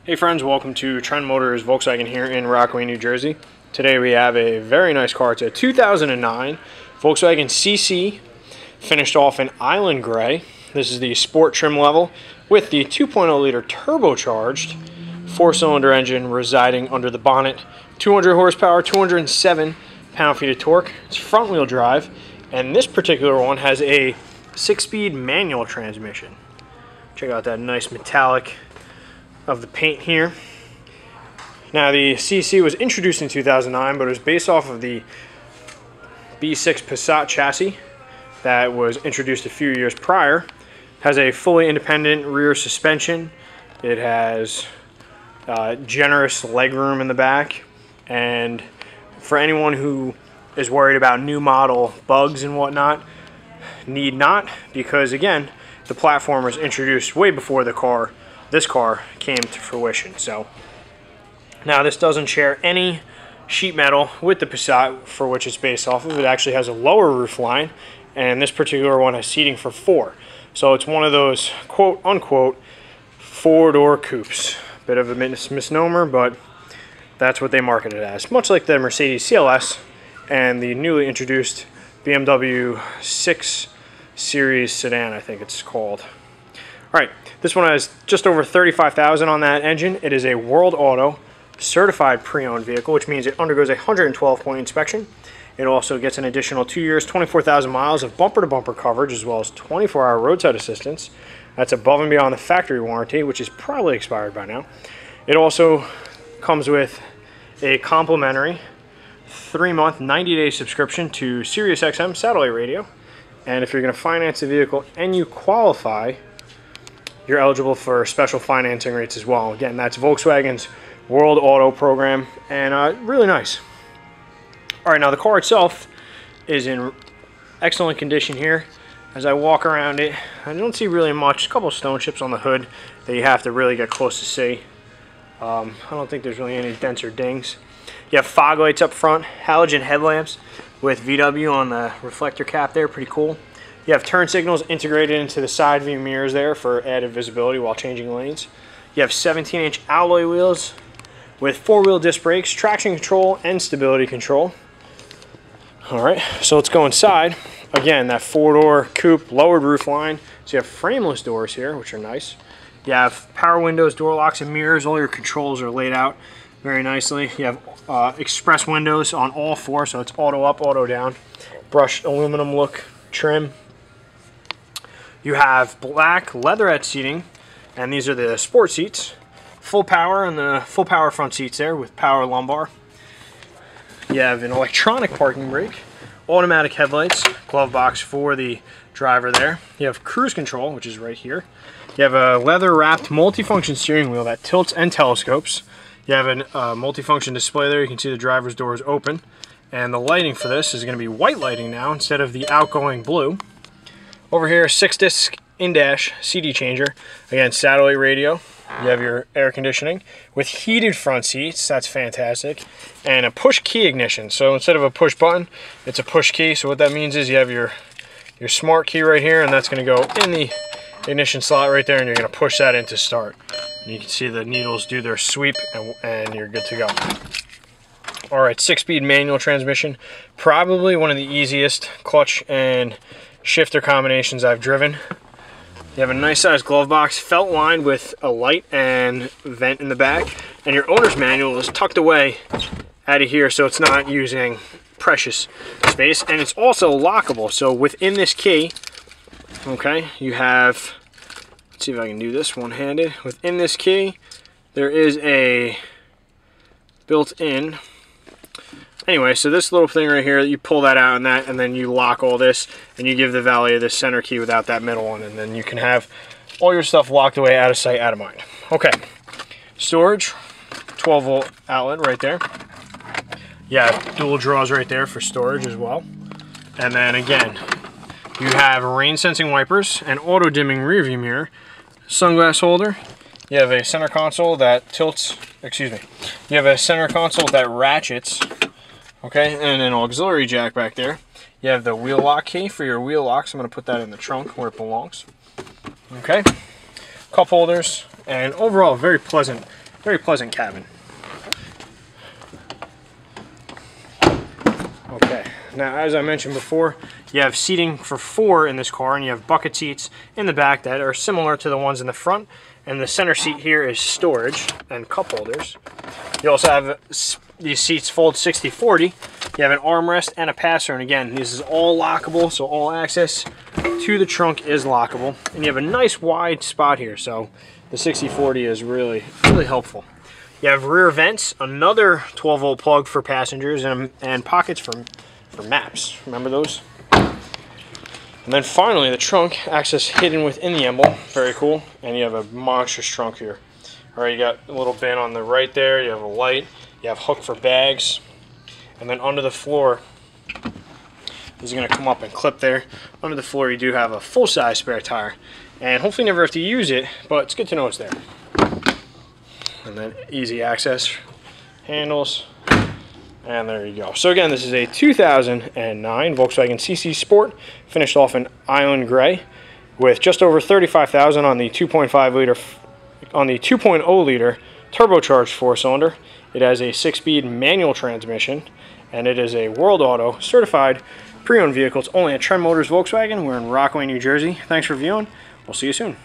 Hey friends, welcome to Trend Motors Volkswagen here in Rockaway, New Jersey. Today we have a very nice car. It's a 2009 Volkswagen CC, finished off in island gray. This is the sport trim level with the 2.0 liter turbocharged 4-cylinder engine residing under the bonnet. 200 horsepower, 207 pound-feet of torque. It's front wheel drive, and this particular one has a 6-speed manual transmission. Check out that nice metallic of the paint here. Now the CC was introduced in 2009, but it was based off of the B6 Passat chassis that was introduced a few years prior. Has a fully independent rear suspension. It has generous legroom in the back, and for anyone who is worried about new model bugs and whatnot, need not, because again, the platform was introduced way before this car came to fruition. So now this doesn't share any sheet metal with the Passat, for which it's based off of. It actually has a lower roof line, and this particular one has seating for 4. So it's one of those quote unquote 4-door coupes. Bit of a misnomer, but that's what they market it as. Much like the Mercedes CLS and the newly introduced BMW 6 Series sedan, I think it's called. Alright, this one has just over 35,000 on that engine. It is a World Auto certified pre-owned vehicle, which means it undergoes a 112-point inspection. It also gets an additional 2 years, 24,000 miles of bumper-to-bumper coverage, as well as 24-hour roadside assistance. That's above and beyond the factory warranty, which is probably expired by now. It also comes with a complimentary 3-month, 90-day subscription to SiriusXM satellite radio. And if you're going to finance the vehicle and you qualify, you're eligible for special financing rates as well. Again, that's Volkswagen's World Auto program, and really nice. All right, now the car itself is in excellent condition here. As I walk around it, I don't see really much. A couple of stone chips on the hood that you have to really get close to see. I don't think there's really any dents or dings. You have fog lights up front, halogen headlamps with VW on the reflector cap there, pretty cool. You have turn signals integrated into the side view mirrors there for added visibility while changing lanes. You have 17-inch alloy wheels with 4-wheel disc brakes, traction control, and stability control. Alright, so let's go inside. Again, that 4-door coupe, lowered roof line. So you have frameless doors here, which are nice. You have power windows, door locks, and mirrors. All your controls are laid out very nicely. You have express windows on all 4, so it's auto up, auto down. Brushed aluminum look trim. You have black leatherette seating, and these are the sport seats. Full power and the full power front seats there with power lumbar. You have an electronic parking brake, automatic headlights, glove box for the driver there. You have cruise control, which is right here. You have a leather-wrapped multifunction steering wheel that tilts and telescopes. You have a multifunction display there. You can see the driver's doors open. And the lighting for this is going to be white lighting now instead of the outgoing blue. Over here, 6-disc in-dash CD changer. Again, satellite radio. You have your air conditioning with heated front seats. That's fantastic. And a push key ignition. So instead of a push button, it's a push key. So what that means is you have your smart key right here, and that's going to go in the ignition slot right there, and you're going to push that in to start. And you can see the needles do their sweep, and you're good to go. All right, 6-speed manual transmission. Probably one of the easiest clutch and shifter combinations I've driven. You have a nice sized glove box, felt lined with a light and vent in the back, and your owner's manual is tucked away out of here, so it's not using precious space, and it's also lockable. So within this key, okay, you have, let's see if I can do this one-handed. Within this key, there is a built-in. Anyway, so this little thing right here, you pull that out and then you lock all this, and you give the valet the center key without that middle one, and then you can have all your stuff locked away, out of sight, out of mind. Okay, storage, 12-volt outlet right there. Yeah, dual drawers right there for storage as well. And then again, you have rain sensing wipers, an auto dimming rear view mirror, sunglass holder. You have a center console that tilts, you have a center console that ratchets. Okay, and an auxiliary jack back there. You have the wheel lock key for your wheel locks. I'm going to put that in the trunk where it belongs. Okay, cup holders, and overall very pleasant Very pleasant cabin. Okay, now as I mentioned before, you have seating for 4 in this car, and you have bucket seats in the back that are similar to the ones in the front, and the center seat here is storage and cup holders. You also have these seats fold 60/40. You have an armrest and a passer, and again, this is all lockable, so all access to the trunk is lockable, and you have a nice wide spot here, so the 60/40 is really helpful. You have rear vents, another 12-volt plug for passengers, and pockets for maps. Remember those? And then finally, the trunk access hidden within the emblem. Very cool. And you have a monstrous trunk here. All right, you got a little bin on the right there. You have a light. You have hook for bags. And then under the floor, this is going to come up and clip there. Under the floor, you do have a full-size spare tire. And hopefully never have to use it, but it's good to know it's there. And then easy access handles. And there you go. So again, this is a 2009 Volkswagen CC Sport, finished off in island gray, with just over 35,000 on the 2.5 liter, on the 2.0 liter turbocharged 4-cylinder. It has a 6-speed manual transmission, and it is a World Auto certified pre-owned vehicle. It's only at Trend Motors Volkswagen. We're in Rockaway, New Jersey. Thanks for viewing. We'll see you soon.